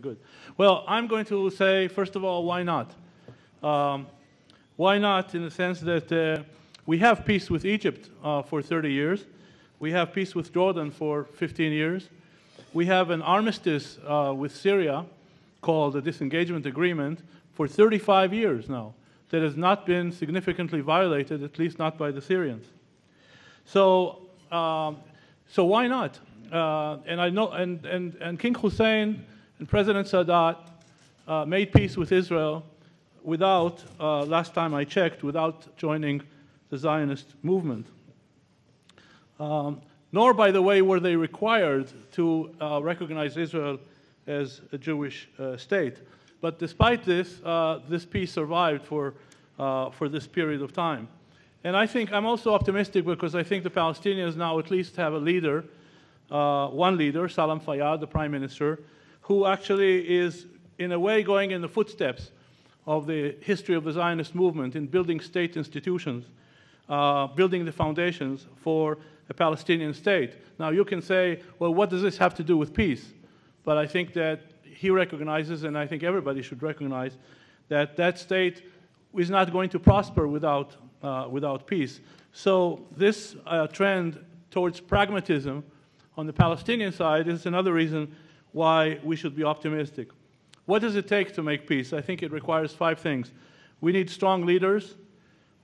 Good. Well, I'm going to say, first of all, why not? Why not in the sense that we have peace with Egypt for 30 years. We have peace with Jordan for 15 years. We have an armistice with Syria called the Disengagement Agreement for 35 years now that has not been significantly violated, at least not by the Syrians. So why not? And I know, and King Hussein and President Sadat made peace with Israel without, last time I checked, without joining the Zionist movement. Nor, by the way, were they required to recognize Israel as a Jewish state. But despite this, this peace survived for this period of time. And I think I'm also optimistic because I think the Palestinians now at least have a leader, one leader, Salam Fayyad, the prime minister, who actually is, in a way, going in the footsteps of the history of the Zionist movement in building state institutions, building the foundations for a Palestinian state. Now, you can say, well, what does this have to do with peace? But I think that he recognizes, and I think everybody should recognize, that that state is not going to prosper without peace. So this trend towards pragmatism on the Palestinian side is another reason why we should be optimistic. What does it take to make peace? I think it requires 5 things. We need strong leaders.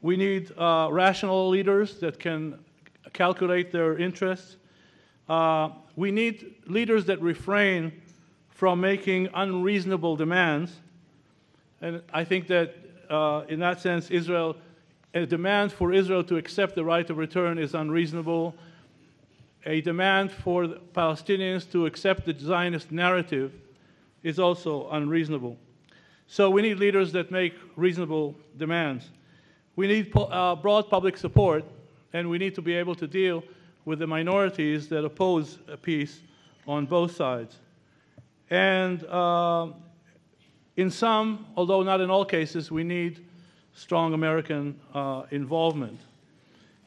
We need rational leaders that can calculate their interests. We need leaders that refrain from making unreasonable demands. And I think that in that sense, a demand for Israel to accept the right of return is unreasonable. A demand for the Palestinians to accept the Zionist narrative is also unreasonable. So we need leaders that make reasonable demands. We need broad public support, and we need to be able to deal with the minorities that oppose peace on both sides. And in some, although not in all cases, we need strong American involvement.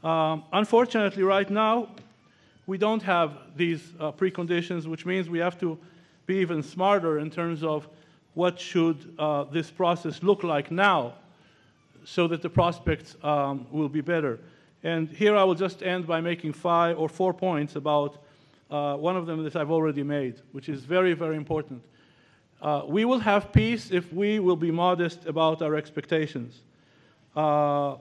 Unfortunately, right now, we don't have these preconditions, which means we have to be even smarter in terms of what should this process look like now so that the prospects will be better. And here I will just end by making 5 or 4 points about one of them that I've already made, which is very, very important. We will have peace if we will be modest about our expectations. My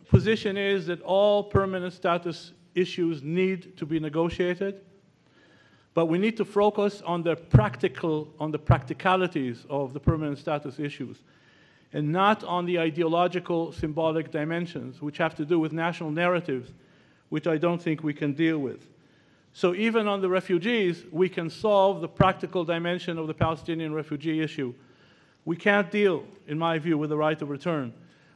position is that all permanent status issues need to be negotiated, but we need to focus on the practicalities of the permanent status issues, and not on the ideological, symbolic dimensions, which have to do with national narratives, which I don't think we can deal with. So even on the refugees, we can solve the practical dimension of the Palestinian refugee issue. We can't deal, in my view, with the right of return.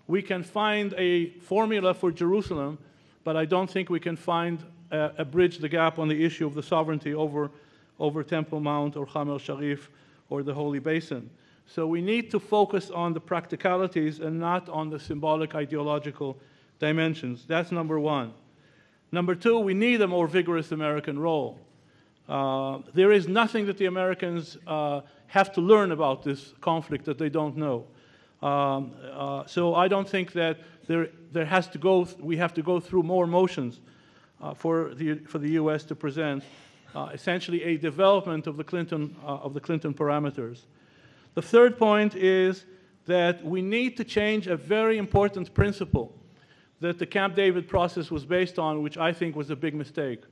We can find a formula for Jerusalem, but I don't think we can find a bridge the gap on the issue of the sovereignty over Temple Mount or Ham el-Sharif or the Holy Basin. So we need to focus on the practicalities and not on the symbolic ideological dimensions. That's number 1. Number 2, we need a more vigorous American role. There is nothing that the Americans have to learn about this conflict that they don't know. So I don't think that we have to go through more motions for the U.S. to present essentially a development of the Clinton parameters. The third point is that we need to change a very important principle that the Camp David process was based on, which I think was a big mistake.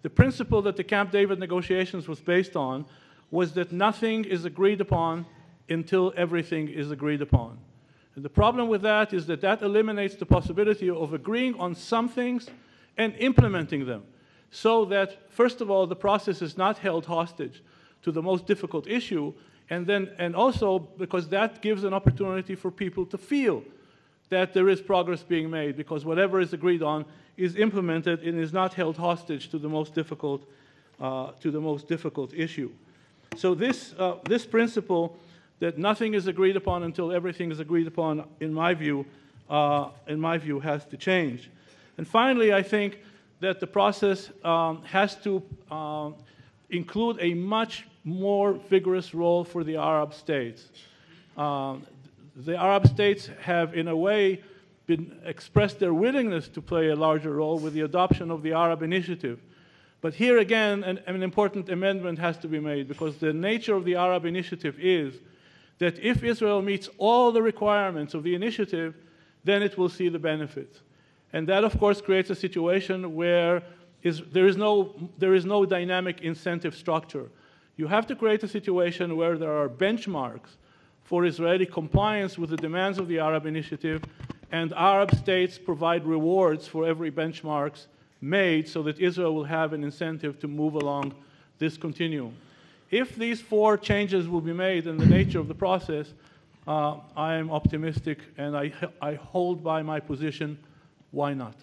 The principle that the Camp David negotiations was based on was that nothing is agreed upon until everything is agreed upon. And the problem with that is that that eliminates the possibility of agreeing on some things and implementing them, so that, first of all, the process is not held hostage to the most difficult issue, and also because that gives an opportunity for people to feel that there is progress being made, because whatever is agreed on is implemented and is not held hostage to the most difficult issue. So this principle that nothing is agreed upon until everything is agreed upon, in my view, has to change. And finally, I think that the process has to include a much more vigorous role for the Arab states. The Arab states have, in a way, expressed their willingness to play a larger role with the adoption of the Arab Initiative. But here again, an important amendment has to be made, because the nature of the Arab Initiative is that if Israel meets all the requirements of the initiative, then it will see the benefits. And that, of course, creates a situation where there is no dynamic incentive structure. You have to create a situation where there are benchmarks for Israeli compliance with the demands of the Arab Initiative, and Arab states provide rewards for every benchmarks made so that Israel will have an incentive to move along this continuum. If these 4 changes will be made in the nature of the process, I am optimistic and I hold by my position. Why not?